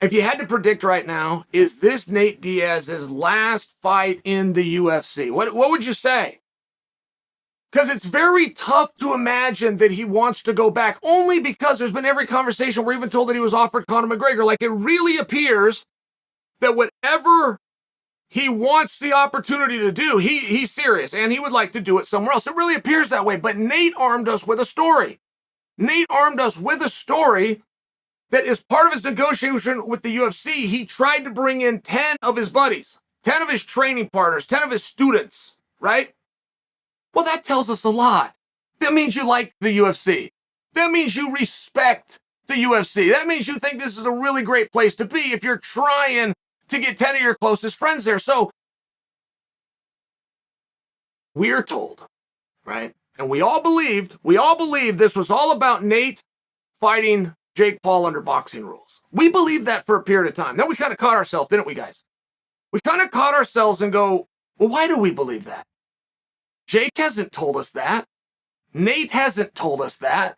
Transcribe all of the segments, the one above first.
If you had to predict right now, is this Nate Diaz's last fight in the UFC? What would you say? Because it's very tough to imagine that he wants to go back, only because there's been every conversation we're even told that he was offered Conor McGregor. Like, it really appears that whatever he wants the opportunity to do, he's serious, and he would like to do it somewhere else. It really appears that way. But Nate armed us with a story. Nate armed us with a story that is part of his negotiation with the UFC. He tried to bring in 10 of his buddies, 10 of his training partners, 10 of his students, right? Well, that tells us a lot. That means you like the UFC. That means you respect the UFC. That means you think this is a really great place to be if you're trying to get 10 of your closest friends there. So we're told, right? And we all believed this was all about Nate fighting Jake Paul under boxing rules. We believed that for a period of time. Then we kind of caught ourselves, didn't we, guys? We kind of caught ourselves and go, well, why do we believe that? Jake hasn't told us that. Nate hasn't told us that.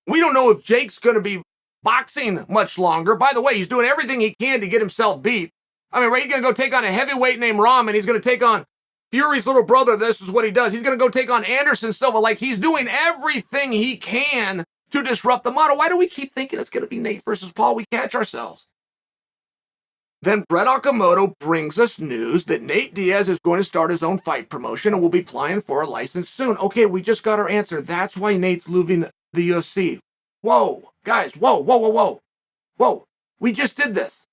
We don't know if Jake's going to be boxing much longer. By the way, he's doing everything he can to get himself beat. I mean, right, he's going to go take on a heavyweight named Ram, and he's going to take on Fury's little brother. This is what he does. He's going to go take on Anderson Silva. Like, he's doing everything he can to disrupt the model. Why do we keep thinking it's going to be Nate versus Paul? We catch ourselves. Then Brett Okamoto brings us news that Nate Diaz is going to start his own fight promotion and will be applying for a license soon. Okay, we just got our answer. That's why Nate's leaving the UFC. Whoa, guys, whoa. We just did this.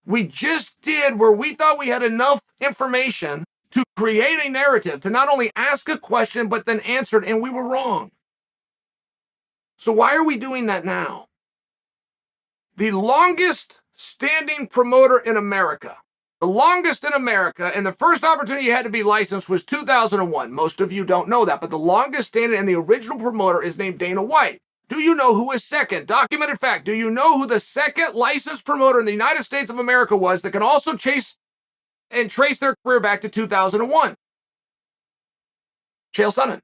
We just did where we thought we had enough information to create a narrative, to not only ask a question, but then answer it, and we were wrong. So why are we doing that now? The longest standing promoter in America, and the first opportunity you had to be licensed was 2001. Most of you don't know that, but the longest standing and the original promoter is named Dana White. Do you know who is second? Documented fact. Do you know who the second licensed promoter in the United States of America was that can also trace their career back to 2001? Chael Sonnen.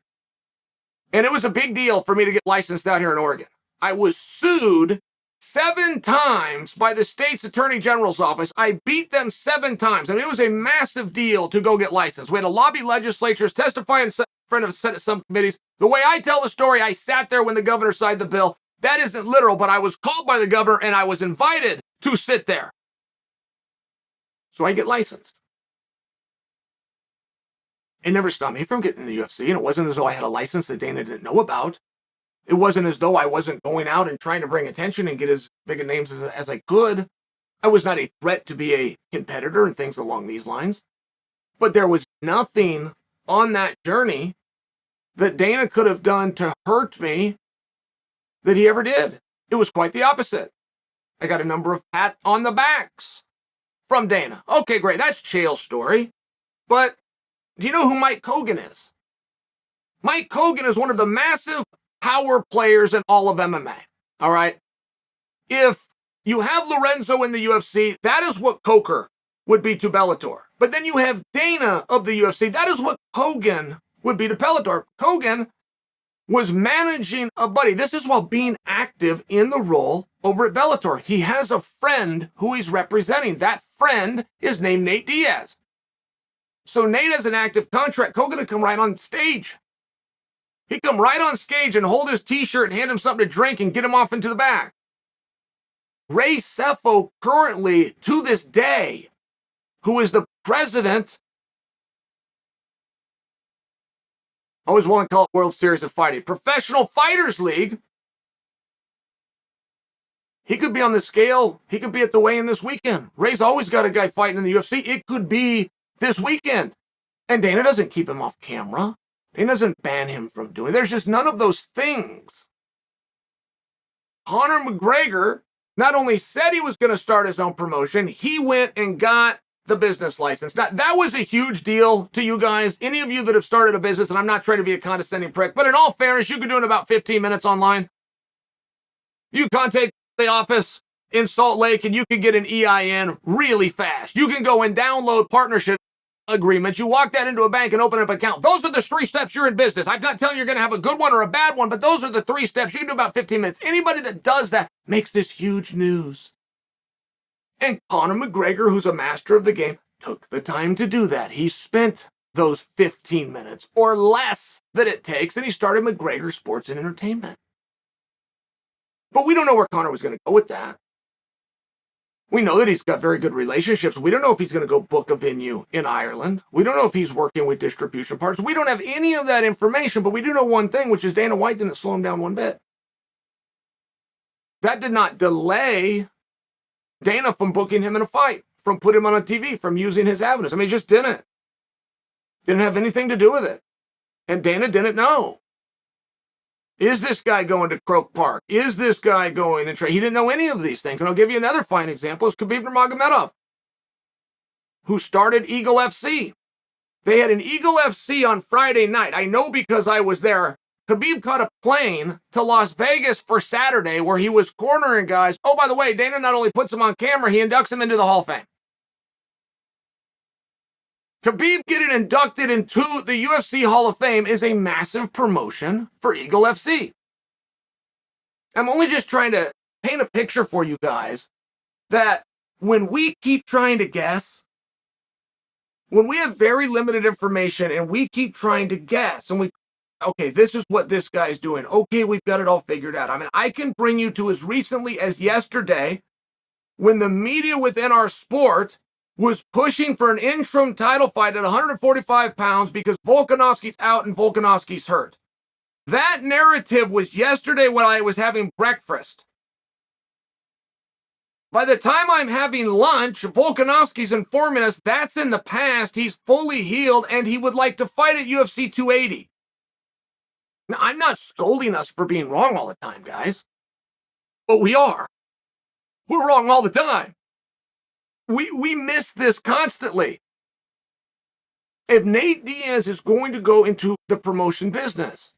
And it was a big deal for me to get licensed out here in Oregon. I was sued 7 times by the state's attorney general's office. I beat them 7 times. I mean, it was a massive deal to go get licensed. We had to lobby legislatures, testify in front of Senate subcommittees. The way I tell the story, I sat there when the governor signed the bill. That isn't literal, but I was called by the governor and I was invited to sit there. So I get licensed. It never stopped me from getting in the UFC, and it wasn't as though I had a license that Dana didn't know about. It wasn't as though I wasn't going out and trying to bring attention and get as big a names as I could. I was not a threat to be a competitor and things along these lines. But there was nothing on that journey that Dana could have done to hurt me that he ever did. It was quite the opposite. I got a number of pat on the backs from Dana. Okay, great. That's Chael's story. But do you know who Mike Kogan is? Mike Kogan is one of the massive power players in all of MMA. All right. If you have Lorenzo in the UFC, that is what Coker would be to Bellator. But then you have Dana of the UFC. That is what Kogan would be to Bellator. Kogan was managing a buddy. This is while being active in the role over at Bellator. He has a friend who he's representing. That friend is named Nate Diaz. So Nate has an active contract. Kogan would come right on stage. He'd come right on stage and hold his t-shirt and hand him something to drink and get him off into the back. Ray Sefo currently, to this day, who is the president, I always want to call it World Series of Fighting, Professional Fighters League. He could be on the scale. He could be at the weigh-in this weekend. Ray's always got a guy fighting in the UFC. It could be this weekend. And Dana doesn't keep him off camera. Dana doesn't ban him from doing it. There's just none of those things. Conor McGregor not only said he was going to start his own promotion, he went and got the business license. Now, that was a huge deal to you guys. Any of you that have started a business, and I'm not trying to be a condescending prick, but in all fairness, you can do it in about 15 minutes online. You contact the office in Salt Lake and you can get an EIN really fast. You can go and download partnership agreements. You walk that into a bank and open up an account. Those are the 3 steps you're in business. I'm not telling you you're going to have a good one or a bad one, but those are the 3 steps. You can do about 15 minutes. Anybody that does that makes this huge news. And Conor McGregor, who's a master of the game, took the time to do that. He spent those 15 minutes or less that it takes, and he started McGregor Sports and Entertainment. But we don't know where Conor was going to go with that. We know that he's got very good relationships. We don't know if he's going to go book a venue in Ireland. We don't know if he's working with distribution partners. We don't have any of that information, but we do know one thing, which is Dana White didn't slow him down one bit. That did not delay Dana from booking him in a fight, from putting him on a TV, from using his avenues. I mean, he just didn't. Didn't have anything to do with it. And Dana didn't know. Is this guy going to Croke Park? Is this guy going to trade? He didn't know any of these things. And I'll give you another fine example. Is Khabib Nurmagomedov, who started Eagle FC. They had an Eagle FC on Friday night. I know because I was there. Khabib caught a plane to Las Vegas for Saturday where he was cornering guys. Oh, by the way, Dana not only puts him on camera, he inducts him into the Hall of Fame. Khabib getting inducted into the UFC Hall of Fame is a massive promotion for Eagle FC. I'm only just trying to paint a picture for you guys that when we keep trying to guess, when we have very limited information and we keep trying to guess and okay, this is what this guy's doing. Okay, we've got it all figured out. I mean, I can bring you to as recently as yesterday when the media within our sport was pushing for an interim title fight at 145 pounds because Volkanovski's out and Volkanovski's hurt. That narrative was yesterday when I was having breakfast. By the time I'm having lunch, Volkanovski's informing us that's in the past, he's fully healed, and he would like to fight at UFC 280. Now, I'm not scolding us for being wrong all the time, guys. But we are. We're wrong all the time. We miss this constantly. If Nate Diaz is going to go into the promotion business,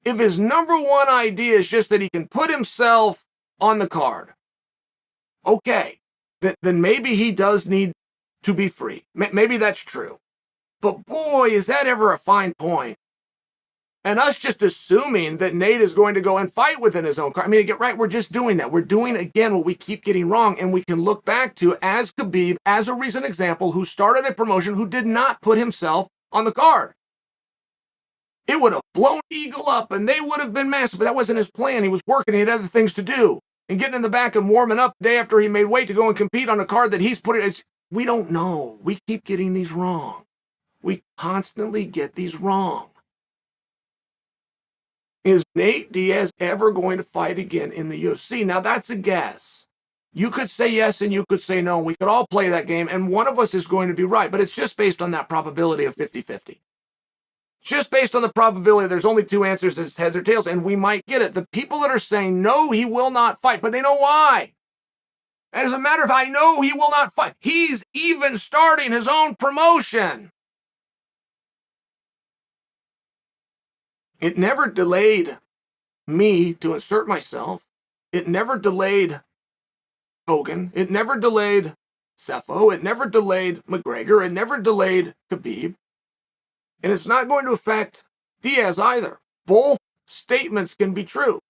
if his number one idea is just that he can put himself on the card, okay, then maybe he does need to be free. Maybe that's true. But boy, is that ever a fine point. And us just assuming that Nate is going to go and fight within his own card. I mean, get right, we're just doing that. We're doing, again, what we keep getting wrong. And we can look back to, as Khabib, as a recent example, who started a promotion who did not put himself on the card. It would have blown Eagle up, and they would have been massive. But that wasn't his plan. He was working. He had other things to do. And getting in the back and warming up the day after he made weight to go and compete on a card that he's putting. We don't know. We keep getting these wrong. We constantly get these wrong. Is Nate Diaz ever going to fight again in the UFC? Now, that's a guess. You could say yes and you could say no. We could all play that game, and one of us is going to be right, but it's just based on that probability of 50-50. Just based on the probability there's only 2 answers, it's heads or tails, and we might get it. The people that are saying, no, he will not fight, but they know why. And as a matter of fact, I know he will not fight. He's even starting his own promotion. It never delayed me to insert myself. It never delayed Hogan. It never delayed Cepho. It never delayed McGregor. It never delayed Khabib. And it's not going to affect Diaz either. Both statements can be true.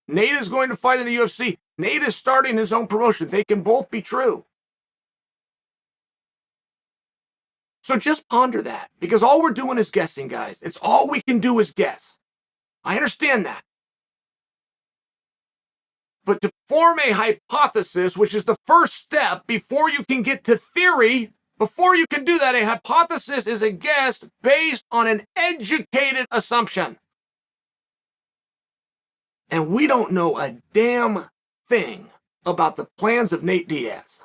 Nate is going to fight in the UFC. Nate is starting his own promotion. They can both be true. So just ponder that, because all we're doing is guessing, guys. It's all we can do is guess. I understand that. But to form a hypothesis, which is the first step before you can get to theory, before you can do that, a hypothesis is a guess based on an educated assumption. And we don't know a damn thing about the plans of Nate Diaz.